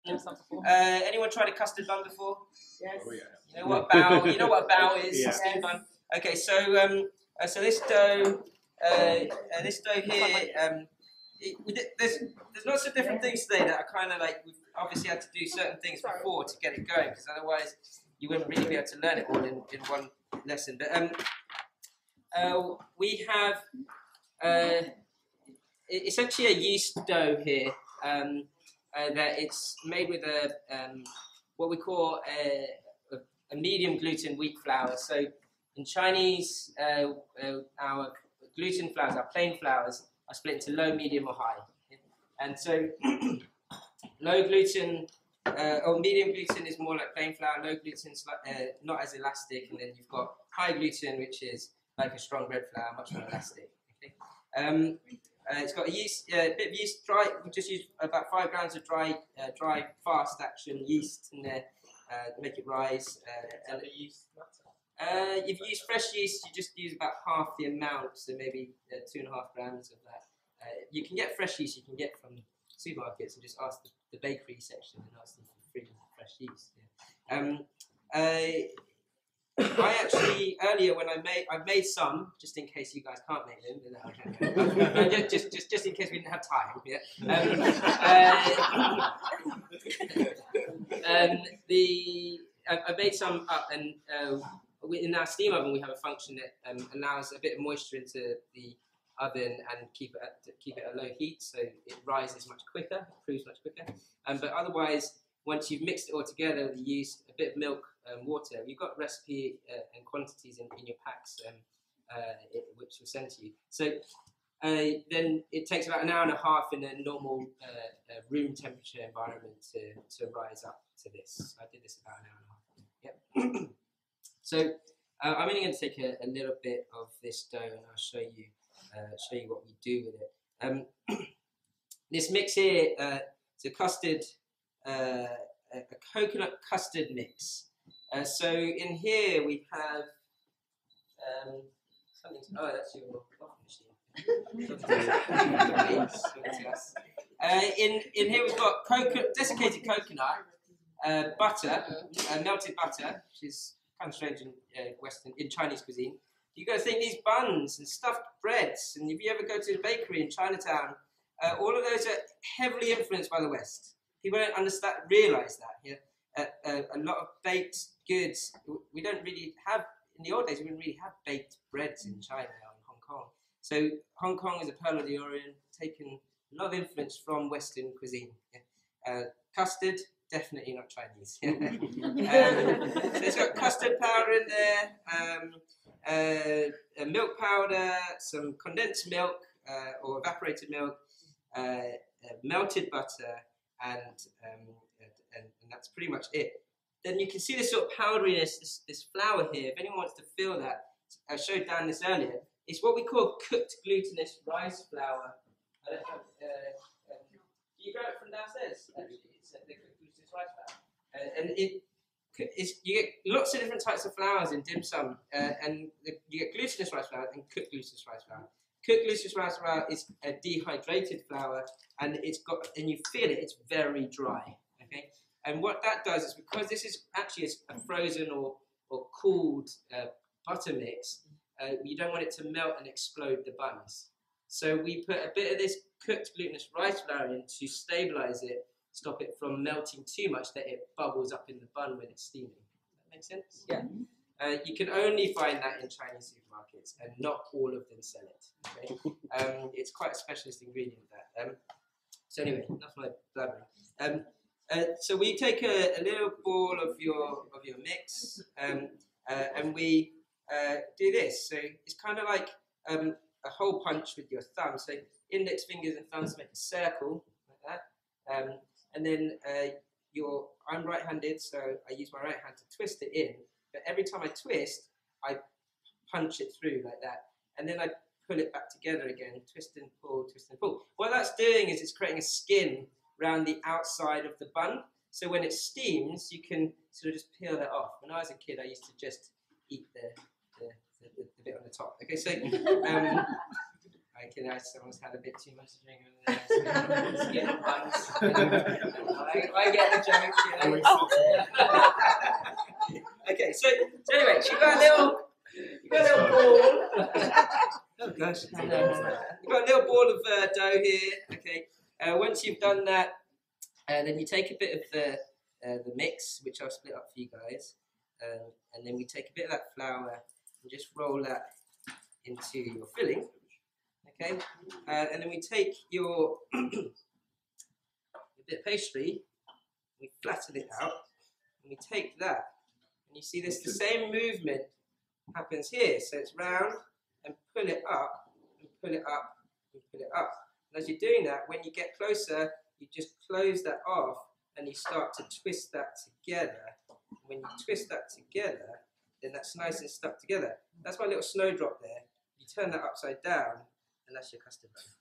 Anyone tried a custard bun before? Yes. Oh, yeah. You know what a bao? You know what a bao is? Yeah. A steamed bun. Okay, so so this dough here, there's lots of different things today that are kind of like we've obviously had to do certain things before to get it going, because otherwise you wouldn't really be able to learn it all in one lesson. But we have it's actually a yeast dough here that it's made with a what we call a medium gluten wheat flour. So in Chinese, our gluten flours, our plain flours, are split into low, medium, or high. And so low gluten or medium gluten is more like plain flour. Low gluten is not as elastic, and then you've got high gluten, which is like a strong bread flour, much more elastic. Okay? It's got a bit of yeast, dry. We just use about 5 grams of dry, fast action yeast in there, make it rise. And the yeast matter? If you use fresh yeast, you just use about half the amount, so maybe 2.5 grams of that. You can get fresh yeast. You can get from supermarkets, and just ask the bakery section and ask them for free fresh yeast. Yeah. I actually earlier when I made some just in case you guys can't make them. Just in case we didn't have time. Yeah. I made some up, and in our steam oven we have a function that allows a bit of moisture into the oven and keep it at low heat, so it rises much quicker, proves much quicker. But otherwise, once you've mixed it all together, the yeast, a bit of milk, water, you've got recipe and quantities in your packs, which we'll send to you. So then it takes about 1.5 hours in a normal room temperature environment to rise up to this. I did this about 1.5 hours. Yep. So I'm only going to take a little bit of this dough, and I'll show you what we do with it. This mix here, it's a custard, a coconut custard mix. So in here we have something. Oh, that's your coffee machine. In here we've got desiccated coconut, butter, melted butter, which is kind of strange in Chinese cuisine. You got to think these buns and stuffed breads, and if you ever go to a bakery in Chinatown, all of those are heavily influenced by the West. People don't realize that. Yeah? A lot of baked goods, we don't really have, in the old days, we didn't really have baked breads in China or in Hong Kong. So Hong Kong is a pearl of the Orient, taken a lot of influence from Western cuisine. Yeah? Custard, definitely not Chinese. So it's got custard powder in there, milk powder, some condensed milk or evaporated milk, melted butter, and that's pretty much it. Then you can see this sort of powderiness, this flour here. If anyone wants to feel that, I showed Dan this earlier. It's what we call cooked glutinous rice flour. You grab it from downstairs, actually. It's the cooked glutinous rice flour. And you get lots of different types of flours in dim sum. And you get glutinous rice flour and cooked glutinous rice flour. Cooked glutinous rice flour is a dehydrated flour, and you feel it, it's very dry. Okay? And what that does is, because this is actually a frozen or cooled butter mix, you don't want it to melt and explode the buns. So we put a bit of this cooked glutinous rice flour in to stabilize it, stop it from melting too much that it bubbles up in the bun when it's steaming. Does that make sense? Yeah. You can only find that in Chinese supermarkets, and not all of them sell it. Okay? It's quite a specialist ingredient, that. So anyway, enough of my blabbering. So we take a little ball of your mix, and we do this. So it's kind of like a hole punch with your thumb. So index fingers and thumbs make a circle like that, and then I'm right-handed, so I use my right hand to twist it in. But every time I twist, I punch it through like that, and then I pull it back together again, twist and pull, twist and pull. What that's doing is it's creating a skin around the outside of the bun, so when it steams, you can sort of just peel that off. When I was a kid, I used to just eat the bit on the top. Okay, so I can imagine someone's had a bit too much to drink over there. Skin buns. I get the joke, you know. Okay, so anyway, you got a little ball. Oh gosh, you've got a little ball of dough here. Okay, once you've done that, then you take a bit of the mix, which I'll split up for you guys, and then we take a bit of that flour and just roll that into your filling. Okay, and then we take your bit of pastry, we flatten it out, and we take that, and you see this, the same movement happens here. So it's round, and pull it up, and pull it up, and pull it up. And as you're doing that, when you get closer, you just close that off, and you start to twist that together. When you twist that together, then that's nice and stuck together. That's my little snowdrop there. You turn that upside down, and that's your custard bun.